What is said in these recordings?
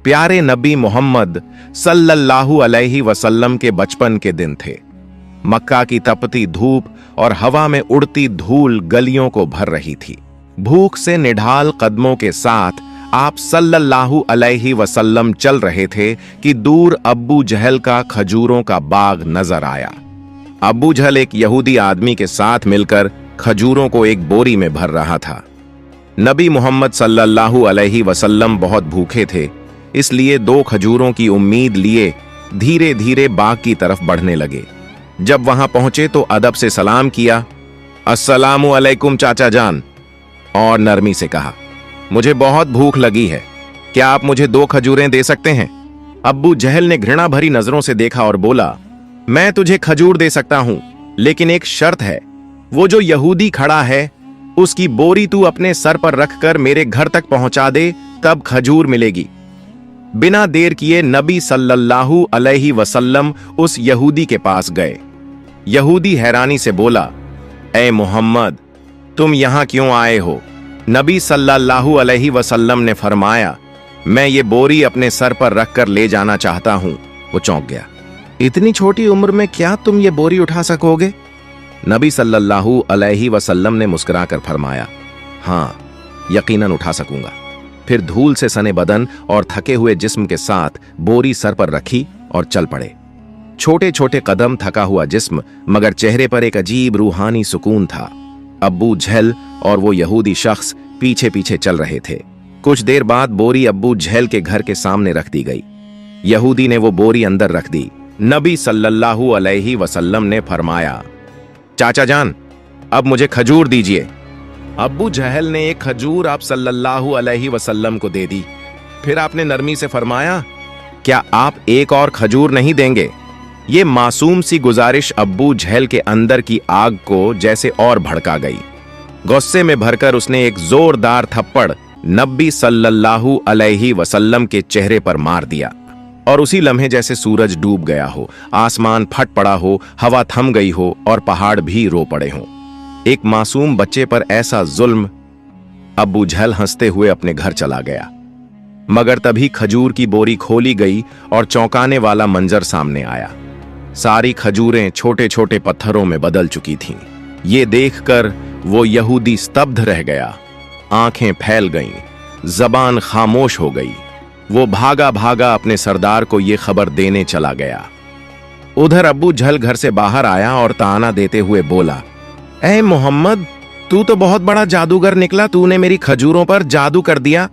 प्यारे नबी मोहम्मद सल्लल्लाहु अलैहि वसल्लम के बचपन के दिन थे। मक्का की तपती धूप और हवा में उड़ती धूल गलियों को भर रही थी। भूख से निढाल कदमों के साथ आप सल्लल्लाहु अलैहि वसल्लम चल रहे थे कि दूर अब्बू जहल का खजूरों का बाग नजर आया। अब्बू जहल एक यहूदी आदमी के साथ मिलकर खजूरों को एक बोरी में भर रहा था। नबी मोहम्मद सल्लल्लाहु अलैहि वसल्लम बहुत भूखे थे, इसलिए 2 खजूरों की उम्मीद लिए धीरे धीरे बाग की तरफ बढ़ने लगे। जब वहां पहुंचे तो अदब से सलाम किया, अस्सलामु अलैकुम चाचा जान, और नरमी से कहा, मुझे बहुत भूख लगी है, क्या आप मुझे 2 खजूरें दे सकते हैं? अब्बू जहल ने घृणा भरी नजरों से देखा और बोला, मैं तुझे खजूर दे सकता हूं, लेकिन एक शर्त है, वो जो यहूदी खड़ा है उसकी बोरी तू अपने सर पर रखकर मेरे घर तक पहुंचा दे, तब खजूर मिलेगी। बिना देर किए नबी सल्लल्लाहु अलैहि वसल्लम उस यहूदी के पास गए। यहूदी हैरानी से बोला, ऐ मोहम्मद, तुम यहां क्यों आए हो? नबी सल्लल्लाहु अलैहि वसल्लम ने फरमाया, मैं ये बोरी अपने सर पर रखकर ले जाना चाहता हूं। वो चौंक गया, इतनी छोटी उम्र में क्या तुम ये बोरी उठा सकोगे? नबी सल्लल्लाहु अलैहि वसल्लम ने मुस्कुराकर फरमाया, हां, यकीनन उठा सकूंगा। फिर धूल से सने बदन और थके हुए जिस्म के साथ बोरी सर पर रखी और चल पड़े। छोटे छोटे कदम, थका हुआ जिस्म, मगर चेहरे पर एक अजीब रूहानी सुकून था। अब्बू जहल और वो यहूदी शख्स पीछे पीछे चल रहे थे। कुछ देर बाद बोरी अब्बू जहल के घर के सामने रख दी गई। यहूदी ने वो बोरी अंदर रख दी। नबी सल्लल्लाहु अलैहि वसल्लम ने फरमाया, चाचा जान, अब मुझे खजूर दीजिए। अब्बू जहल ने एक खजूर आप सल्लल्लाहु अलैहि वसल्लम को दे दी। फिर आपने नरमी से फरमाया, क्या आप एक और खजूर नहीं देंगे? ये मासूम सी गुजारिश अब्बू जहल के अंदर की आग को जैसे और भड़का गई। गुस्से में भरकर उसने एक जोरदार थप्पड़ नबी सल्लल्लाहु अलैहि वसल्लम के चेहरे पर मार दिया, और उसी लम्हे जैसे सूरज डूब गया हो, आसमान फट पड़ा हो, हवा थम गई हो और पहाड़ भी रो पड़े हों। एक मासूम बच्चे पर ऐसा जुल्म। अब्बू जहल हंसते हुए अपने घर चला गया। मगर तभी खजूर की बोरी खोली गई और चौंकाने वाला मंजर सामने आया। सारी खजूरें छोटे छोटे पत्थरों में बदल चुकी थीं। ये देखकर वो यहूदी स्तब्ध रह गया। आंखें फैल गईं, जबान खामोश हो गई। वो भागा भागा अपने सरदार को ये खबर देने चला गया। उधर अब्बू जहल घर से बाहर आया और ताना देते हुए बोला, ऐ मोहम्मद, तू तो बहुत बड़ा जादूगर निकला, तूने मेरी खजूरों पर जादू कर दिया।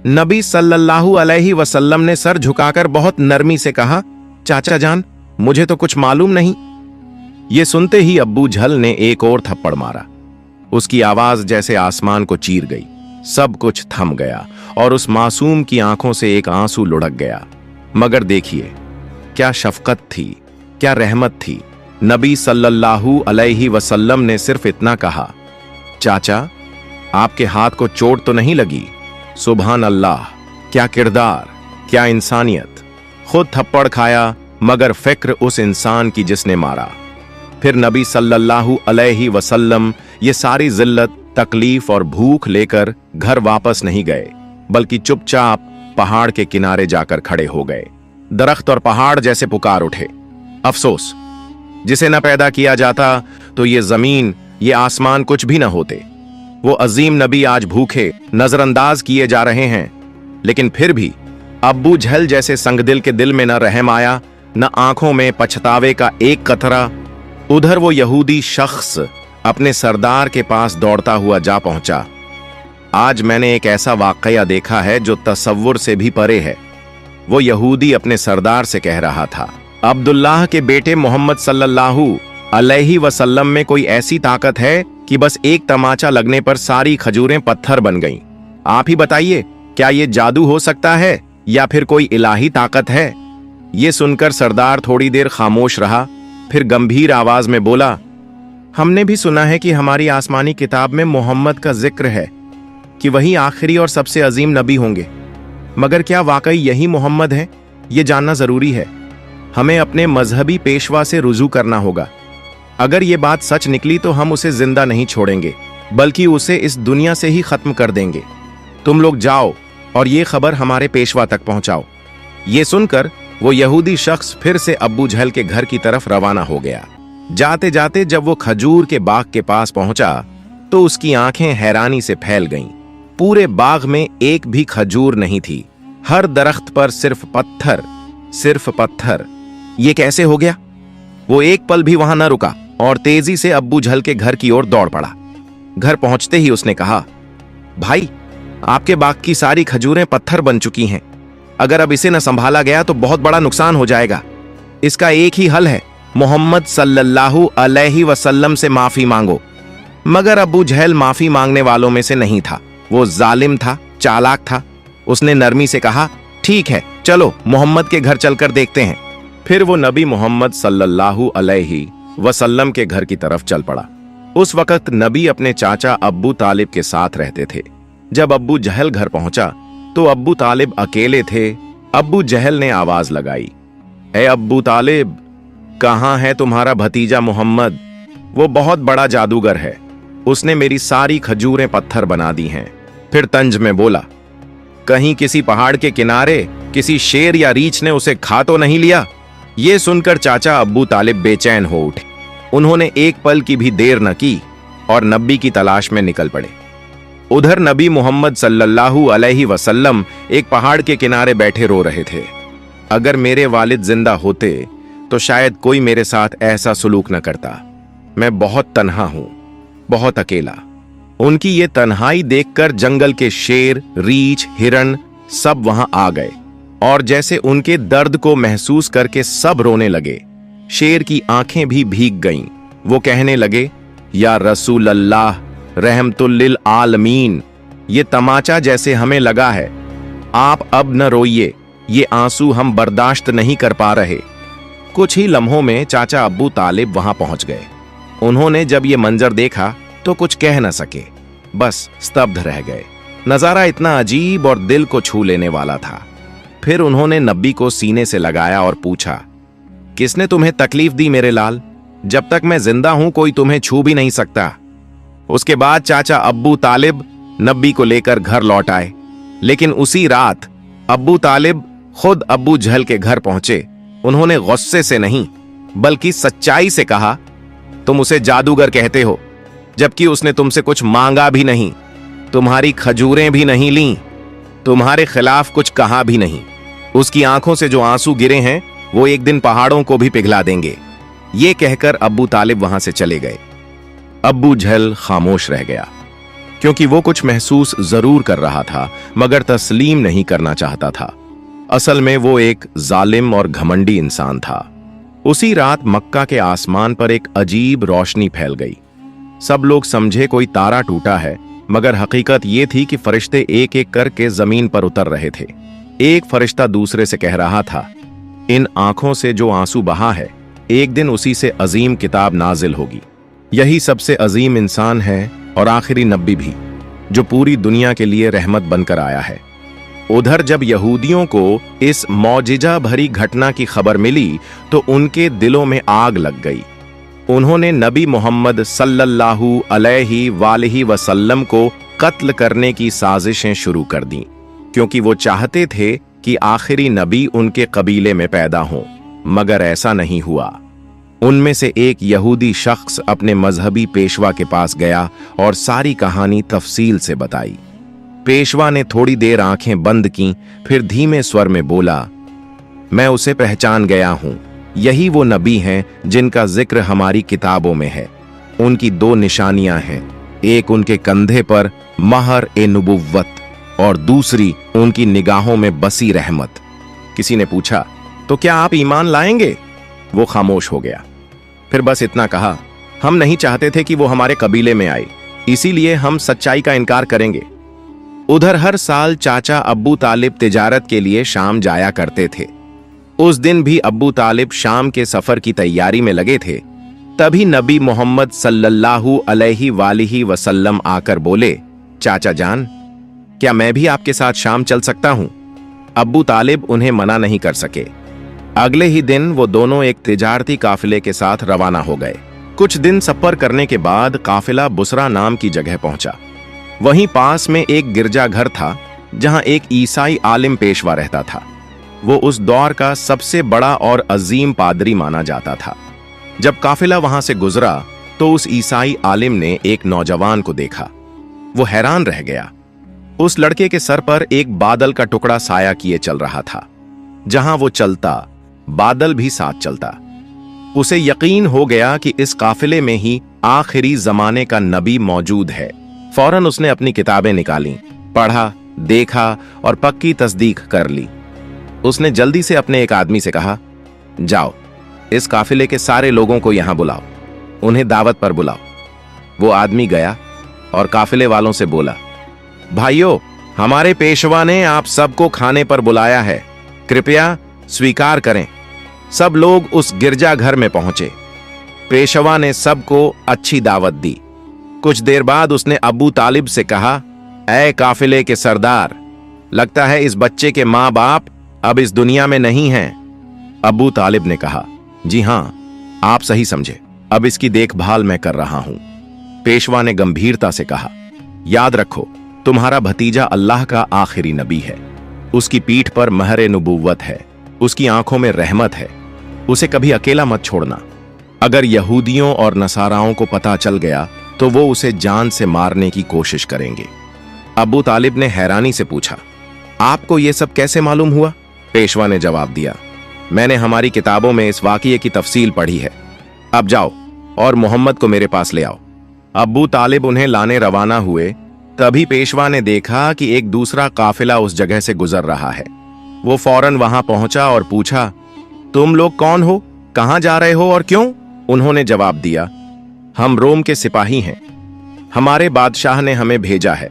नबी सल्लल्लाहु अलैहि वसल्लम ने सर झुकाकर बहुत नरमी से कहा, चाचा जान, मुझे तो कुछ मालूम नहीं। ये सुनते ही अब्बू जहल ने एक और थप्पड़ मारा। उसकी आवाज जैसे आसमान को चीर गई। सब कुछ थम गया और उस मासूम की आंखों से एक आंसू लुढ़क गया। मगर देखिए, क्या शफकत थी, क्या रहमत थी। नबी सल्लल्लाहु अलैहि वसल्लम ने सिर्फ इतना कहा, चाचा, आपके हाथ को चोट तो नहीं लगी? सुभान अल्लाह, क्या किरदार, क्या इंसानियत। खुद थप्पड़ खाया, मगर फिक्र उस इंसान की जिसने मारा। फिर नबी सल्लल्लाहु अलैहि वसल्लम ये सारी जिल्लत, तकलीफ और भूख लेकर घर वापस नहीं गए, बल्कि चुपचाप पहाड़ के किनारे जाकर खड़े हो गए। दरख्त और पहाड़ जैसे पुकार उठे, अफसोस, जिसे न पैदा किया जाता तो ये जमीन, ये आसमान कुछ भी न होते। वो अजीम नबी आज भूखे, नजरअंदाज किए जा रहे हैं। लेकिन फिर भी अब्बू जहल जैसे संगदिल के दिल में न रहम आया, न आंखों में पछतावे का एक कतरा। उधर वो यहूदी शख्स अपने सरदार के पास दौड़ता हुआ जा पहुंचा। आज मैंने एक ऐसा वाकया देखा है जो तसव्वुर से भी परे है। वो यहूदी अपने सरदार से कह रहा था, अब्दुल्लाह के बेटे मोहम्मद सल्लल्लाहु अलैहि वसल्लम में कोई ऐसी ताकत है कि बस एक तमाचा लगने पर सारी खजूरें पत्थर बन गईं। आप ही बताइए, क्या ये जादू हो सकता है या फिर कोई इलाही ताकत है? ये सुनकर सरदार थोड़ी देर खामोश रहा, फिर गंभीर आवाज में बोला, हमने भी सुना है कि हमारी आसमानी किताब में मोहम्मद का जिक्र है कि वही आखिरी और सबसे अजीम नबी होंगे। मगर क्या वाकई यही मोहम्मद है? ये जानना जरूरी है। हमें अपने मजहबी पेशवा से रुजू करना होगा। अगर ये बात सच निकली तो हम उसे जिंदा नहीं छोड़ेंगे, बल्कि उसे इस दुनिया से ही खत्म कर देंगे। तुम लोग जाओ और ये खबर हमारे पेशवा तक पहुंचाओ। ये सुनकर वो यहूदी शख्स फिर से अब्बू जहल के घर की तरफ रवाना हो गया। जाते जाते जब वो खजूर के बाग के पास पहुंचा तो उसकी आंखें हैरानी से फैल गईं। पूरे बाग में एक भी खजूर नहीं थी, हर दरख्त पर सिर्फ पत्थर। ये कैसे हो गया? वो एक पल भी वहां न रुका और तेजी से अब्बू जहल के घर की ओर दौड़ पड़ा। घर पहुंचते ही उसने कहा, भाई, आपके बाग की सारी खजूरें पत्थर बन चुकी हैं। अगर अब इसे न संभाला गया तो बहुत बड़ा नुकसान हो जाएगा। इसका एक ही हल है, मोहम्मद सल्लल्लाहु अलैहि वसल्लम से माफी मांगो। मगर अब्बू जहल माफी मांगने वालों में से नहीं था। वो जालिम था, चालाक था। उसने नरमी से कहा, ठीक है, चलो मोहम्मद के घर चलकर देखते हैं। फिर वो नबी मोहम्मद सल्लल्लाहु अलैहि वसल्लम के घर की तरफ चल पड़ा। उस वक्त नबी अपने चाचा अब्बू तालिब के साथ रहते थे। जब अब्बू जहल घर पहुंचा तो अब्बू तालिब अकेले थे। अब्बू जहल ने आवाज लगाई, ए अब्बू तालिब, कहां है तुम्हारा भतीजा मोहम्मद? वो बहुत बड़ा जादूगर है, उसने मेरी सारी खजूरें पत्थर बना दी हैं। फिर तंज में बोला, कहीं किसी पहाड़ के किनारे किसी शेर या रीछ ने उसे खा तो नहीं लिया? ये सुनकर चाचा अब्बू तालिब बेचैन हो उठे। उन्होंने एक पल की भी देर न की और नबी की तलाश में निकल पड़े। उधर नबी मोहम्मद सल्लल्लाहु अलैहि वसल्लम एक पहाड़ के किनारे बैठे रो रहे थे। अगर मेरे वालिद जिंदा होते तो शायद कोई मेरे साथ ऐसा सलूक न करता। मैं बहुत तन्हा हूं, बहुत अकेला। उनकी ये तन्हाई देखकर जंगल के शेर, रीछ, हिरण सब वहां आ गए और जैसे उनके दर्द को महसूस करके सब रोने लगे। शेर की आंखें भी भीग गईं। वो कहने लगे, या रसूल अल्लाह, रहमतुल लिल आलमीन, ये तमाचा जैसे हमें लगा है। आप अब न रोइए, ये आंसू हम बर्दाश्त नहीं कर पा रहे। कुछ ही लम्हों में चाचा अब्बू तालिब वहां पहुंच गए। उन्होंने जब ये मंजर देखा तो कुछ कह न सके, बस स्तब्ध रह गए। नजारा इतना अजीब और दिल को छू लेने वाला था। फिर उन्होंने नबी को सीने से लगाया और पूछा, किसने तुम्हें तकलीफ दी मेरे लाल? जब तक मैं जिंदा हूं कोई तुम्हें छू भी नहीं सकता। उसके बाद चाचा अब्बू तालिब नबी को लेकर घर लौट आए। लेकिन उसी रात अब्बू तालिब खुद अब्बू जहल के घर पहुंचे। उन्होंने गुस्से से नहीं बल्कि सच्चाई से कहा, तुम उसे जादूगर कहते हो, जबकि उसने तुमसे कुछ मांगा भी नहीं, तुम्हारी खजूरें भी नहीं लीं, तुम्हारे खिलाफ कुछ कहा भी नहीं। उसकी आंखों से जो आंसू गिरे हैं वो एक दिन पहाड़ों को भी पिघला देंगे। ये कहकर अब्बू तालिब वहां से चले गए। अब्बू जहल खामोश रह गया, क्योंकि वो कुछ महसूस जरूर कर रहा था मगर तस्लीम नहीं करना चाहता था। असल में वो एक जालिम और घमंडी इंसान था। उसी रात मक्का के आसमान पर एक अजीब रोशनी फैल गई। सब लोग समझे कोई तारा टूटा है, मगर हकीकत ये थी कि फरिश्ते एक एक करके जमीन पर उतर रहे थे। एक फरिश्ता दूसरे से कह रहा था, इन आंखों से जो आंसू बहा है, एक दिन उसी से अजीम किताब नाजिल होगी। यही सबसे अजीम इंसान है और आखिरी नबी भी, जो पूरी दुनिया के लिए रहमत बनकर आया है। उधर जब यहूदियों को इस मौजिजा भरी घटना की खबर मिली तो उनके दिलों में आग लग गई। उन्होंने नबी मोहम्मद सल्लल्लाहु अलैहि वसल्लम को कत्ल करने की साजिशें शुरू कर दी, क्योंकि वो चाहते थे कि आखिरी नबी उनके कबीले में पैदा हो, मगर ऐसा नहीं हुआ। उनमें से एक यहूदी शख्स अपने मजहबी पेशवा के पास गया और सारी कहानी तफसील से बताई। पेशवा ने थोड़ी देर आंखें बंद की, फिर धीमे स्वर में बोला, मैं उसे पहचान गया हूं। यही वो नबी हैं जिनका जिक्र हमारी किताबों में है। उनकी दो निशानियां हैं, एक उनके कंधे पर महर ए नुबुव्वत और दूसरी उनकी निगाहों में बसी रहमत। किसी ने पूछा, तो क्या आप ईमान लाएंगे? वो खामोश हो गया। फिर बस इतना कहा, हम नहीं चाहते थे कि वो हमारे कबीले में आए, इसीलिए हम सच्चाई का इनकार करेंगे। उधर हर साल चाचा अब्बू तालिब तिजारत के लिए शाम जाया करते थे। उस दिन भी अब्बू तालिब शाम के सफर की तैयारी में लगे थे। तभी नबी मोहम्मद सल्लल्लाहु अलैहि वसल्लम आकर बोले, चाचा जान, क्या मैं भी आपके साथ शाम चल सकता हूं? अब्बू तालिब उन्हें मना नहीं कर सके। अगले ही दिन वो दोनों एक तिजारती काफिले के साथ रवाना हो गए। कुछ दिन सफर करने के बाद काफिला बुसरा नाम की जगह पहुंचा। वहीं पास में एक गिरजाघर था। जहां एक ईसाई आलिम पेशवा रहता था। वो उस दौर का सबसे बड़ा और अजीम पादरी माना जाता था। जब काफिला वहां से गुजरा तो उस ईसाई आलिम ने एक नौजवान को देखा। वो हैरान रह गया। उस लड़के के सर पर एक बादल का टुकड़ा साया किए चल रहा था। जहां वो चलता, बादल भी साथ चलता। उसे यकीन हो गया कि इस काफिले में ही आखिरी जमाने का नबी मौजूद है। फौरन उसने अपनी किताबें निकाली, पढ़ा, देखा और पक्की तस्दीक कर ली। उसने जल्दी से अपने एक आदमी से कहा, जाओ इस काफिले के सारे लोगों को यहां बुलाओ, उन्हें दावत पर बुलाओ। वो आदमी गया और काफिले वालों से बोला, भाइयों, हमारे पेशवा ने आप सबको खाने पर बुलाया है, कृपया स्वीकार करें। सब लोग उस गिरजाघर में पहुंचे। पेशवा ने सबको अच्छी दावत दी। कुछ देर बाद उसने अबू तालिब से कहा, ऐ काफिले के सरदार, लगता है इस बच्चे के माँ बाप अब इस दुनिया में नहीं हैं। अबू तालिब ने कहा, जी हां, आप सही समझे, अब इसकी देखभाल मैं कर रहा हूं। पेशवा ने गंभीरता से कहा, याद रखो, तुम्हारा भतीजा अल्लाह का आखिरी नबी है। उसकी पीठ पर महर नबूवत है, उसकी आंखों में रहमत है। उसे कभी अकेला मत छोड़ना। अगर यहूदियों और नसाराओं को पता चल गया तो वो उसे जान से मारने की कोशिश करेंगे। अबू तालिब ने हैरानी से पूछा, आपको ये सब कैसे मालूम हुआ? पेशवा ने जवाब दिया, मैंने हमारी किताबों में इस वाकये की तफसील पढ़ी है। अब जाओ और मोहम्मद को मेरे पास ले आओ। अबू तालिब उन्हें लाने रवाना हुए। तभी पेशवा ने देखा कि एक दूसरा काफिला उस जगह से गुजर रहा है। वो फौरन वहां पहुंचा और पूछा, तुम लोग कौन हो, कहां जा रहे हो और क्यों? उन्होंने जवाब दिया, हम रोम के सिपाही हैं। हमारे बादशाह ने हमें भेजा है।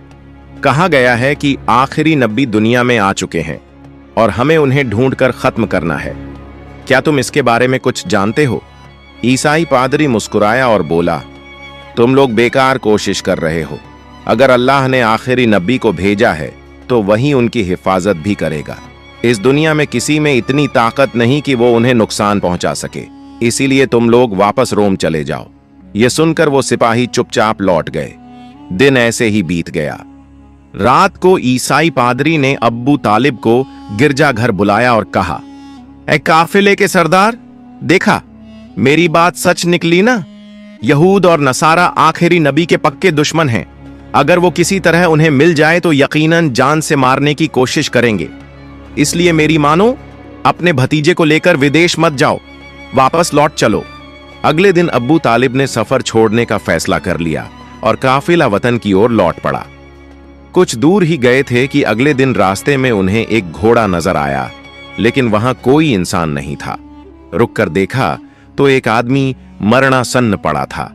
कहा गया है कि आखिरी नबी दुनिया में आ चुके हैं और हमें उन्हें ढूंढकर खत्म करना है। क्या तुम इसके बारे में कुछ जानते हो? ईसाई पादरी मुस्कुराया और बोला, तुम लोग बेकार कोशिश कर रहे हो। अगर अल्लाह ने आखिरी नबी को भेजा है तो वही उनकी हिफाजत भी करेगा। इस दुनिया में किसी में इतनी ताकत नहीं कि वो उन्हें नुकसान पहुंचा सके, इसीलिए तुम लोग वापस रोम चले जाओ। ये सुनकर वो सिपाही चुपचाप लौट गए। दिन ऐसे ही बीत गया। रात को ईसाई पादरी ने अब्बू तालिब को गिरजाघर बुलाया और कहा, ऐ काफिले के सरदार, देखा मेरी बात सच निकली ना? यहूद और नसारा आखिरी नबी के पक्के दुश्मन हैं। अगर वो किसी तरह उन्हें मिल जाए तो यकीनन जान से मारने की कोशिश करेंगे। इसलिए मेरी मानो, अपने भतीजे को लेकर विदेश मत जाओ, वापस लौट चलो। अगले दिन अब्बू तालिब ने सफर छोड़ने का फैसला कर लिया और काफिला वतन की ओर लौट पड़ा। कुछ दूर ही गए थे कि अगले दिन रास्ते में उन्हें एक घोड़ा नजर आया, लेकिन वहां कोई इंसान नहीं था। रुककर देखा तो एक आदमी मरणासन्न पड़ा था।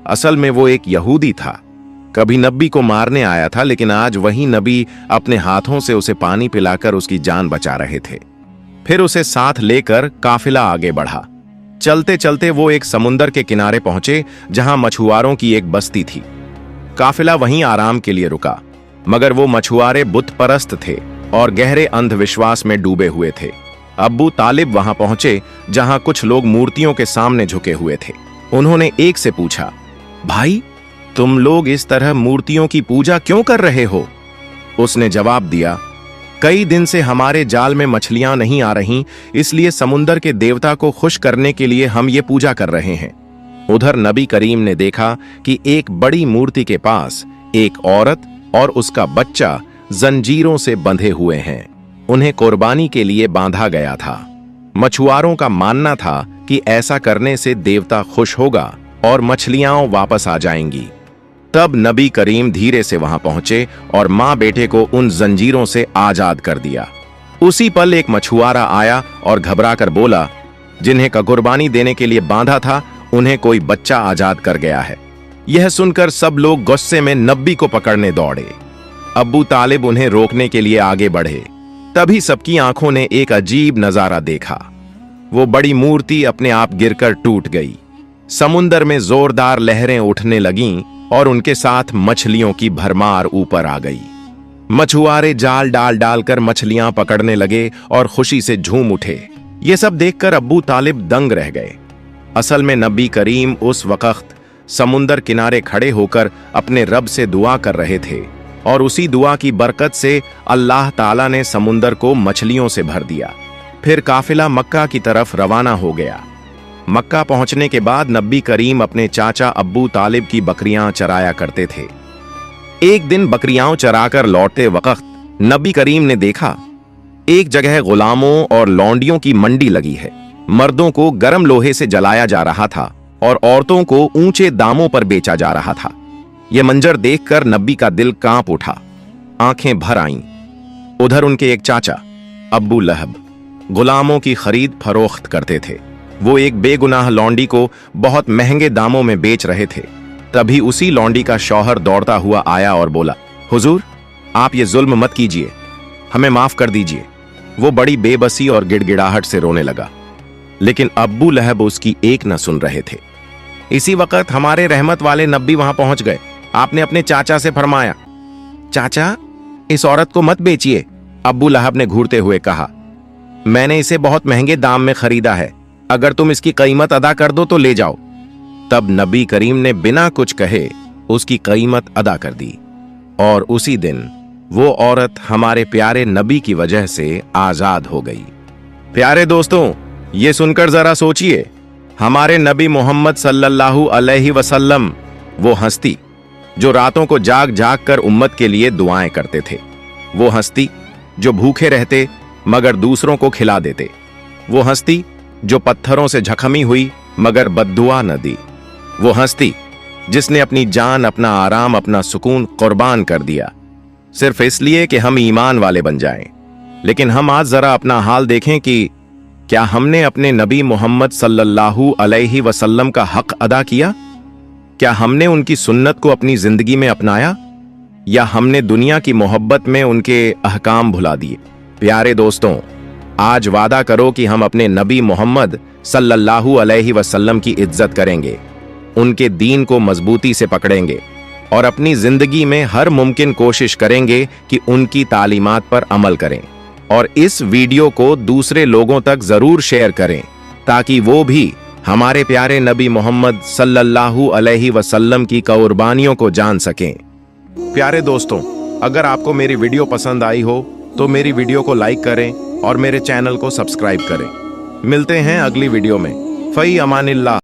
असल में वो एक यहूदी था। कभी नबी को मारने आया था, लेकिन आज वही नबी अपने हाथों से उसे पानी पिलाकर उसकी जान बचा रहे थे। फिर उसे साथ लेकर काफिला आगे बढ़ा। चलते चलते वो एक समुंदर के किनारे पहुंचे जहां मछुआरों की एक बस्ती थी। काफिला वहीं आराम के लिए रुका, मगर वो मछुआरे बुत परस्त थे और गहरे अंधविश्वास में डूबे हुए थे। अब्बू तालिब वहां पहुंचे जहां कुछ लोग मूर्तियों के सामने झुके हुए थे। उन्होंने एक से पूछा, भाई, तुम लोग इस तरह मूर्तियों की पूजा क्यों कर रहे हो? उसने जवाब दिया, कई दिन से हमारे जाल में मछलियां नहीं आ रही, इसलिए समुंदर के देवता को खुश करने के लिए हम ये पूजा कर रहे हैं। उधर नबी करीम ने देखा कि एक बड़ी मूर्ति के पास एक औरत और उसका बच्चा जंजीरों से बंधे हुए हैं। उन्हें कुर्बानी के लिए बांधा गया था। मछुआरों का मानना था कि ऐसा करने से देवता खुश होगा और मछलियां वापस आ जाएंगी। तब नबी करीम धीरे से वहां पहुंचे और मां बेटे को उन जंजीरों से आजाद कर दिया। उसी पल एक मछुआरा आया और घबराकर बोला, जिन्हें कुर्बानी देने के लिए बांधा था, उन्हें कोई बच्चा आजाद कर गया है। यह सुनकर सब लोग गुस्से में नबी को पकड़ने दौड़े। अब्बू तालिब उन्हें रोकने के लिए आगे बढ़े। तभी सबकी आंखों ने एक अजीब नजारा देखा। वो बड़ी मूर्ति अपने आप गिरकर टूट गई। समुंदर में जोरदार लहरें उठने लगीं और उनके साथ मछलियों की भरमार ऊपर आ गई। मछुआरे जाल डाल डालकर मछलियां पकड़ने लगे और खुशी से झूम उठे। ये सब देखकर अब्बू तालिब दंग रह गए। असल में नबी करीम उस वक्त समुंदर किनारे खड़े होकर अपने रब से दुआ कर रहे थे और उसी दुआ की बरकत से अल्लाह ताला ने समुंदर को मछलियों से भर दिया। फिर काफिला मक्का की तरफ रवाना हो गया। मक्का पहुंचने के बाद नबी करीम अपने चाचा अब्बू तालिब की बकरियां चराया करते थे। एक दिन बकरियां चराकर लौटते वक्त नबी करीम ने देखा एक जगह गुलामों और लौंडियों की मंडी लगी है। मर्दों को गर्म लोहे से जलाया जा रहा था और औरतों को ऊंचे दामों पर बेचा जा रहा था। यह मंजर देखकर नबी का दिल कांप उठा, आंखें भर आईं। उधर उनके एक चाचा अब्बू लहब गुलामों की खरीद फरोख्त करते थे। वो एक बेगुनाह लौंडी को बहुत महंगे दामों में बेच रहे थे। तभी उसी लौंडी का शौहर दौड़ता हुआ आया और बोला, हुजूर, आप ये जुल्म मत कीजिए, हमें माफ कर दीजिए। वो बड़ी बेबसी और गिड़गिड़ाहट से रोने लगा, लेकिन अब्बू लहब उसकी एक न सुन रहे थे। इसी वक्त हमारे रहमत वाले नबी वहां पहुंच गए। आपने अपने चाचा से फरमाया, चाचा, इस औरत को मत बेचिए। अब्बू लहब ने घूरते हुए कहा, मैंने इसे बहुत महंगे दाम में खरीदा है, अगर तुम इसकी कीमत अदा कर दो तो ले जाओ। तब नबी करीम ने बिना कुछ कहे उसकी कीमत अदा कर दी और उसी दिन वो औरत हमारे प्यारे नबी की वजह से आजाद हो गई। प्यारे दोस्तों, ये सुनकर जरा सोचिए, हमारे नबी मोहम्मद सल्लल्लाहु अलैहि वसल्लम वो हस्ती जो रातों को जाग जाग कर उम्मत के लिए दुआएं करते थे, वो हस्ती जो भूखे रहते मगर दूसरों को खिला देते, वो हस्ती जो पत्थरों से जख्मी हुई मगर बद्दुआ न दी, वो हस्ती जिसने अपनी जान, अपना आराम, अपना सुकून कुर्बान कर दिया सिर्फ इसलिए कि हम ईमान वाले बन जाएं। लेकिन हम आज जरा अपना हाल देखें कि क्या हमने अपने नबी मोहम्मद सल्लल्लाहु अलैहि वसल्लम का हक अदा किया? क्या हमने उनकी सुन्नत को अपनी जिंदगी में अपनाया या हमने दुनिया की मोहब्बत में उनके अहकाम भुला दिए? प्यारे दोस्तों, आज वादा करो कि हम अपने नबी मोहम्मद सल्लल्लाहु अलैहि वसल्लम की इज्जत करेंगे, उनके दीन को मजबूती से पकड़ेंगे और अपनी जिंदगी में हर मुमकिन कोशिश करेंगे कि उनकी तालीमात पर अमल करें। और इस वीडियो को दूसरे लोगों तक जरूर शेयर करें ताकि वो भी हमारे प्यारे नबी मोहम्मद सल्लल्लाहु अलैहि वसल्लम की कुर्बानियों को जान सकें। प्यारे दोस्तों, अगर आपको मेरी वीडियो पसंद आई हो तो मेरी वीडियो को लाइक करें और मेरे चैनल को सब्सक्राइब करें। मिलते हैं अगली वीडियो में। फई अमानिल्लाह।